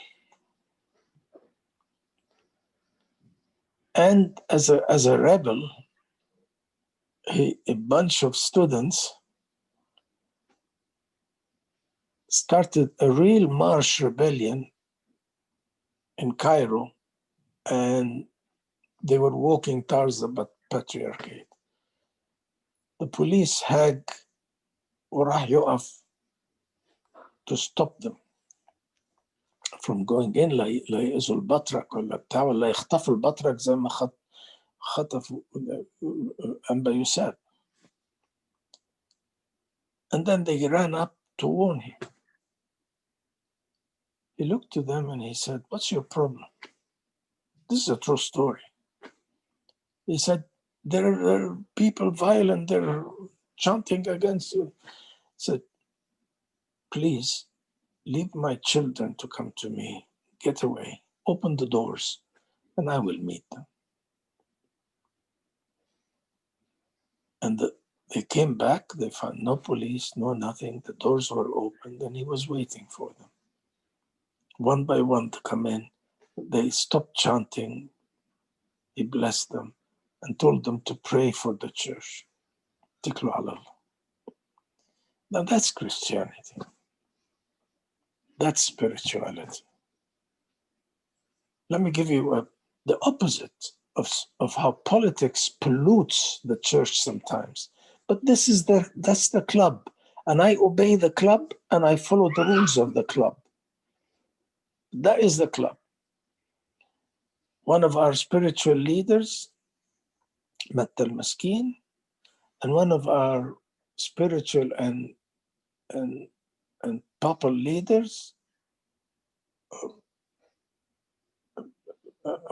And as a rebel, a bunch of students started a real marsh rebellion in Cairo, and they were walking towards the patriarchate. The police had وراح يقف to stop them from going in, لا يأذوا البطرك ولا بتاع ولا يخطفوا البطرك زي ما خطفوا أنبا يوسف. And then they ran up to warn him. He looked to them and he said, what's your problem? This is a true story. He said, there are people violent, they're chanting against you. He said, please leave my children to come to me. Get away. Open the doors and I will meet them. And they came back. They found no police, no nothing. The doors were opened and he was waiting for them. One by one to come in. They stopped chanting. He blessed them and told them to pray for the church. Tiklu ala Allah. Now that's Christianity. That's spirituality. Let me give you the opposite of how politics pollutes the church sometimes. But that's the club. And I obey the club and I follow the rules of the club. That is the club. one of our spiritual leaders, Matta al-Maskin, and one of our spiritual and papal leaders,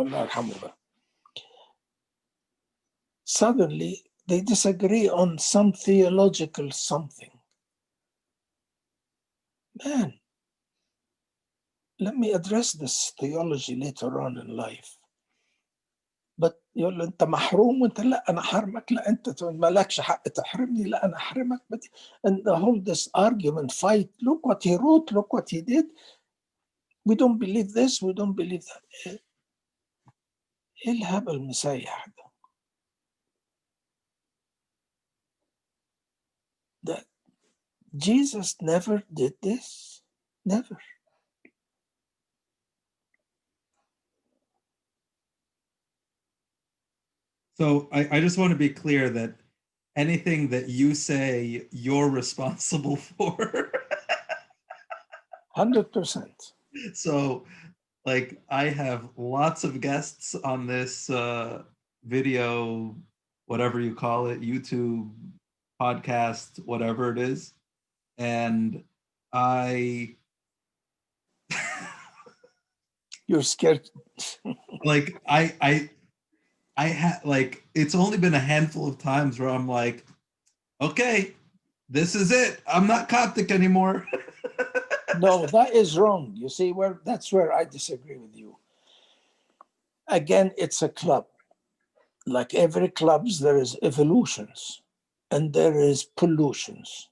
Allah yarhamuhullah, suddenly they disagree on some theological something. Man, let me address this theology later on in life. But يقول له انت محروم وانت لا انا حرمك, لا انت مالكش حق تحرمني, لا انا احرمك. But and the whole this argument fight, look what he wrote, look what he did. We don't believe this, we don't believe that. ايه الهبل المسيح ده؟ That Jesus never did this, never. So I just want to be clear that anything that you say, you're responsible for. 100%. So, like, I have lots of guests on this video, whatever you call it, YouTube, podcast, whatever it is. And I You're scared. like I had like it's only been a handful of times where I'm like, okay, this is it. I'm not Coptic anymore. No, that is wrong. You see, that's where I disagree with you. Again, it's a club. Like every clubs, there is evolutions and there is pollutions.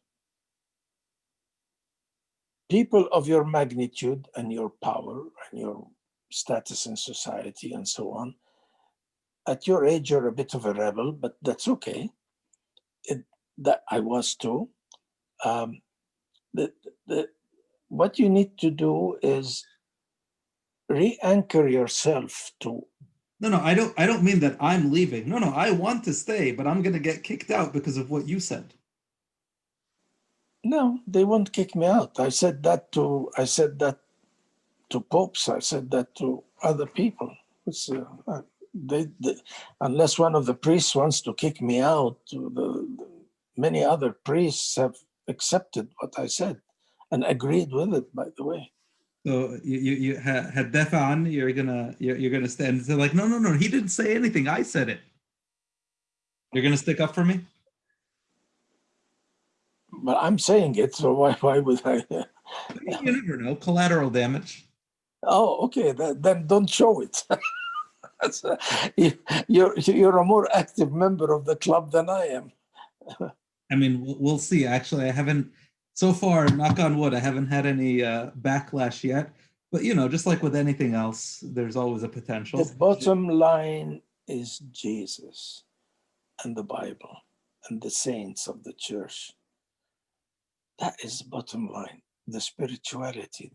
People of your magnitude and your power and your status in society and so on, at your age, you're a bit of a rebel, but that's okay. That I was too. What you need to do is re-anchor yourself to. No, I don't mean that I'm leaving. No, I want to stay, but I'm gonna get kicked out because of what you said. No, they won't kick me out. I said that to popes. I said that to other people. It's, they, unless one of the priests wants to kick me out, many other priests have accepted what I said and agreed with it, by the way. So you had defan, you're gonna stand. They're like, no, he didn't say anything. I said it. You're gonna stick up for me. But I'm saying it, so why would I? You never know. Collateral damage. Oh, okay. Then don't show it. You're a more active member of the club than I am. I mean, we'll see. Actually, I haven't so far. Knock on wood, I haven't had any backlash yet. But just like with anything else, there's always a potential. The bottom line is Jesus and the Bible and the saints of the church. That is the bottom line. The spirituality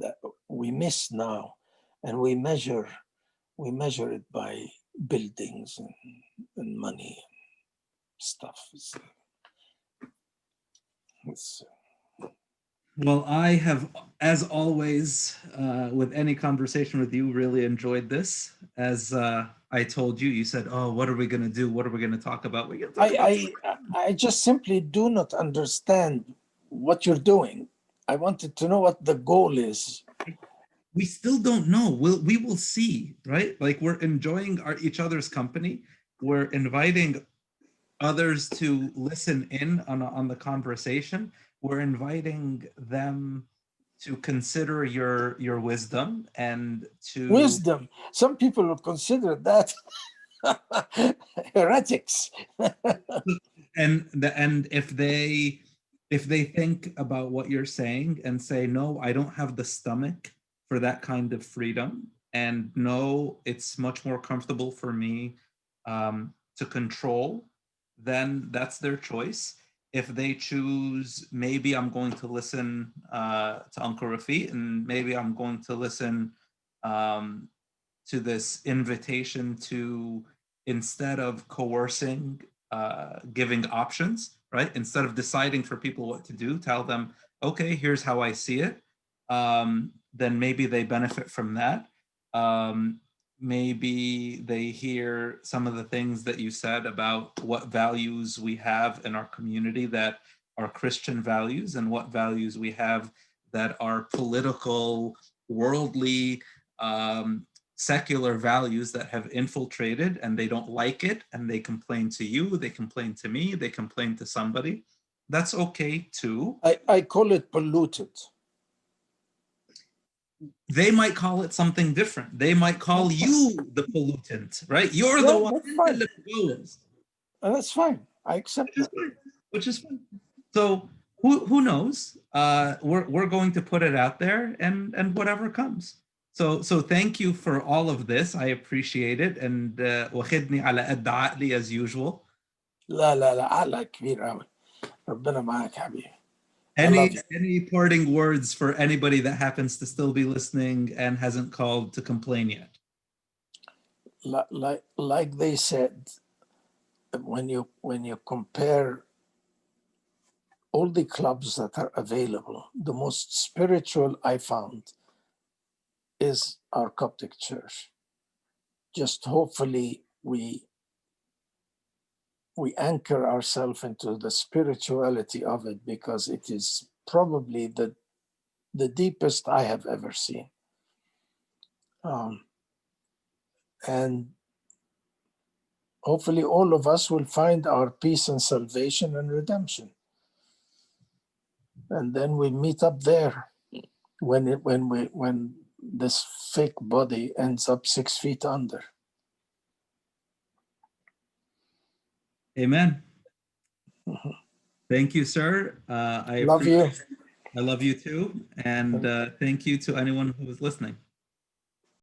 that we miss now, and we measure it by buildings and money and stuff. Well, I have, as always, with any conversation with you, really enjoyed this. As I told you, you said, "Oh, what are we going to do? What are we going to talk about?" I just simply do not understand what you're doing. I wanted to know what the goal is. We still don't know. We will see, right? Like we're enjoying each other's company. We're inviting others to listen in on the conversation. We're inviting them to consider your wisdom and to Wisdom. Some people will consider that heretics. and if they think about what you're saying and say, no, I don't have the stomach for that kind of freedom, and no, it's much more comfortable for me to control, then that's their choice. If they choose, maybe I'm going to listen to Uncle Rafik, and maybe I'm going to listen to this invitation to, instead of coercing, giving options, right? Instead of deciding for people what to do, tell them, okay, here's how I see it. Then maybe they benefit from that. maybe they hear some of the things that you said about what values we have in our community that are Christian values and what values we have that are political, worldly, secular values that have infiltrated, and they don't like it, and they complain to you, they complain to me, they complain to somebody. That's okay too. I call it polluted. They might call it something different. They might call you the pollutant, right? You're the one. That's fine. That's fine. I accept that. Which is fine. So who knows? We're going to put it out there, and whatever comes. So thank you for all of this. I appreciate it, and واخدني على قد عقلي as usual. لا لا لا عقلك كبير قوي. ربنا معاك حبيبي. Any parting words for anybody that happens to still be listening and hasn't called to complain yet? Like they said, when you compare all the clubs that are available, the most spiritual I found is our Coptic church. Just hopefully we anchor ourselves into the spirituality of it, because it is probably the deepest I have ever seen. And hopefully all of us will find our peace and salvation and redemption. And then we meet up there when this fake body ends up 6 feet under. Amen. Thank you, sir. I love you. I love you too. And thank you to anyone who was listening.